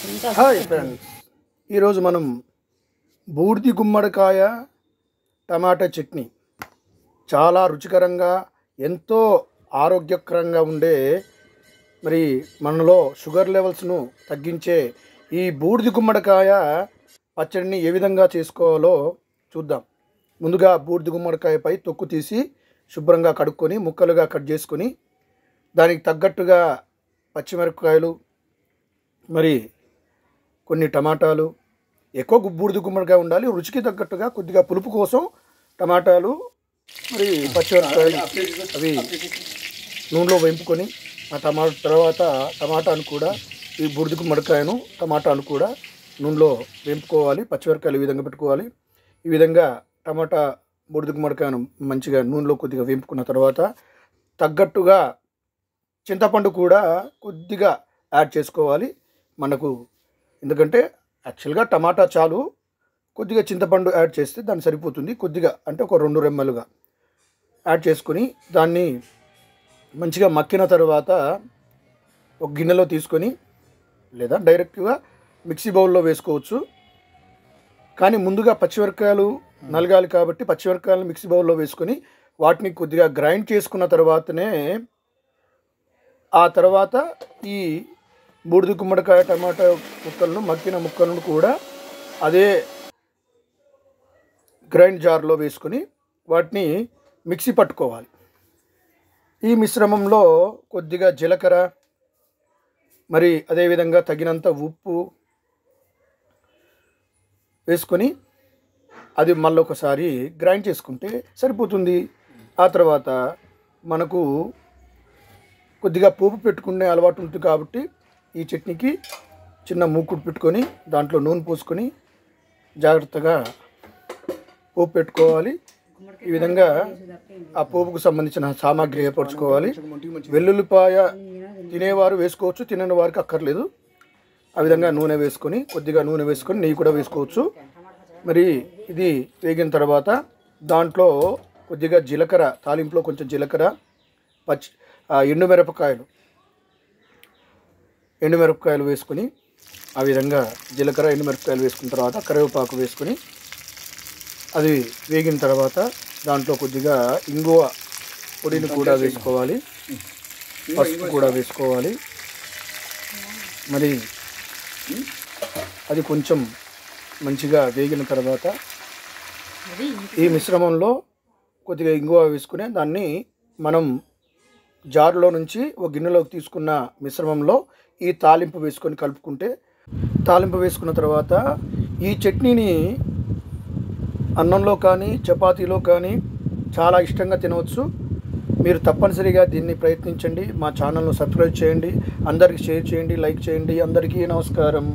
Hi friends, ఈరోజు మనం బూడిది గుమ్మడికాయ టమాటా చట్నీ చాలా రుచికరంగా ఎంతో ఆరోగ్యకరంగా ఉండే మరి మనలో షుగర్ లెవెల్స్ను తగ్గించే ఈ బూడిది గుమ్మడికాయ పచ్చడిని ఏ విధంగా చేసుకోవాలో చూద్దాం. ముందుగా బూడిది గుమ్మడికాయపై తొక్కు తీసి శుభ్రంగా కడుక్కొని ముక్కలుగా కట్ చేసుకొని దానికి తగ్గట్టుగా పచ్చిమిరపకాయలు మరి కొన్ని టమాటాలు, ఎక్కువ బూడిద గుమ్మడికాయ ఉండాలి, రుచికి తగ్గట్టుగా కొద్దిగా పులుపు కోసం టమాటాలు మరి పచ్చిమిరపకాయలు అవి నూనెలో వేపుకొని ఆ తర్వాత టమాటాను కూడా ఈ బూడిద గుమ్మడికాయను టమాటాను కూడా నూనెలో వేపుకోవాలి. పచ్చిమిరపకాయలు ఈ విధంగా పెట్టుకోవాలి. ఈ విధంగా టమాటా బూడిద గుమ్మడికాయను మంచిగా నూనెలో కొద్దిగా వేపుకున్న తర్వాత తగ్గట్టుగా చింతపండు కూడా కొద్దిగా యాడ్ చేసుకోవాలి. మనకు ఎందుకంటే యాక్చువల్గా టమాటా చాలు, కొద్దిగా చింతపండు యాడ్ చేస్తే దాన్ని సరిపోతుంది. కొద్దిగా అంటే ఒక 2 రెమ్మలుగా యాడ్ చేసుకొని దాన్ని మంచిగా మక్కిన తర్వాత ఒక గిన్నెలో తీసుకొని లేదా డైరెక్ట్గా మిక్సీ బౌల్లో వేసుకోవచ్చు. కానీ ముందుగా పచ్చిమిరపకాయలు నలగాలి కాబట్టి పచ్చిమిరపకాయలు మిక్సీ బౌల్లో వేసుకొని వాటిని కొద్దిగా గ్రైండ్ చేసుకున్న తర్వాతనే ఆ తర్వాత ఈ బూడిద గుమ్మడికాయ టమాటా ముక్కలను మక్కిన ముక్కలను కూడా అదే గ్రైండ్ జార్లో వేసుకొని వాటిని మిక్సీ పట్టుకోవాలి. ఈ మిశ్రమంలో కొద్దిగా జీలకర్ర మరి అదేవిధంగా తగినంత ఉప్పు వేసుకొని అది మళ్ళీ ఒకసారి గ్రైండ్ చేసుకుంటే సరిపోతుంది. ఆ తర్వాత మనకు కొద్దిగా పోపు పెట్టుకునే అలవాటు ఉంటుంది కాబట్టి ఈ చట్నీకి చిన్న మూకుడు పెట్టుకొని దాంట్లో నూనె పోసుకొని జాగ్రత్తగా పోపు పెట్టుకోవాలి. ఈ విధంగా ఆ పోపుకు సంబంధించిన సామాగ్రి ఏర్పరచుకోవాలి. వెల్లుల్లిపాయ తినేవారు వేసుకోవచ్చు, తినని వారికి అక్కర్లేదు. ఆ విధంగా నూనె వేసుకొని కొద్దిగా నూనె వేసుకొని నెయ్యి కూడా వేసుకోవచ్చు. మరి ఇది వేగిన తర్వాత దాంట్లో కొద్దిగా జీలకర్ర, తాలింపులో కొంచెం జీలకర్ర, ఎండుమిరపకాయలు వేసుకొని ఆ విధంగా జీలకర్ర ఎండుమిరపకాయలు వేసుకున్న తర్వాత కరివేపాకు వేసుకొని అది వేగిన తర్వాత దాంట్లో కొద్దిగా ఇంగువ పొడిని కూడా వేసుకోవాలి, పసుపు కూడా వేసుకోవాలి. మరి అది కొంచెం మంచిగా వేగిన తర్వాత ఈ మిశ్రమంలో కొద్దిగా ఇంగువ వేసుకుని దాన్ని మనం జార్లో నుంచి ఒక గిన్నెలోకి తీసుకున్న మిశ్రమంలో ఈ తాలింపు వేసుకొని కలుపుకుంటే, తాలింపు వేసుకున్న తర్వాత ఈ చట్నీని అన్నంలో కానీ చపాతీలో కానీ చాలా ఇష్టంగా తినవచ్చు. మీరు తప్పనిసరిగా దీన్ని ప్రయత్నించండి. మా ఛానల్ను సబ్స్క్రైబ్ చేయండి, అందరికీ షేర్ చేయండి, లైక్ చేయండి. అందరికీ నమస్కారం.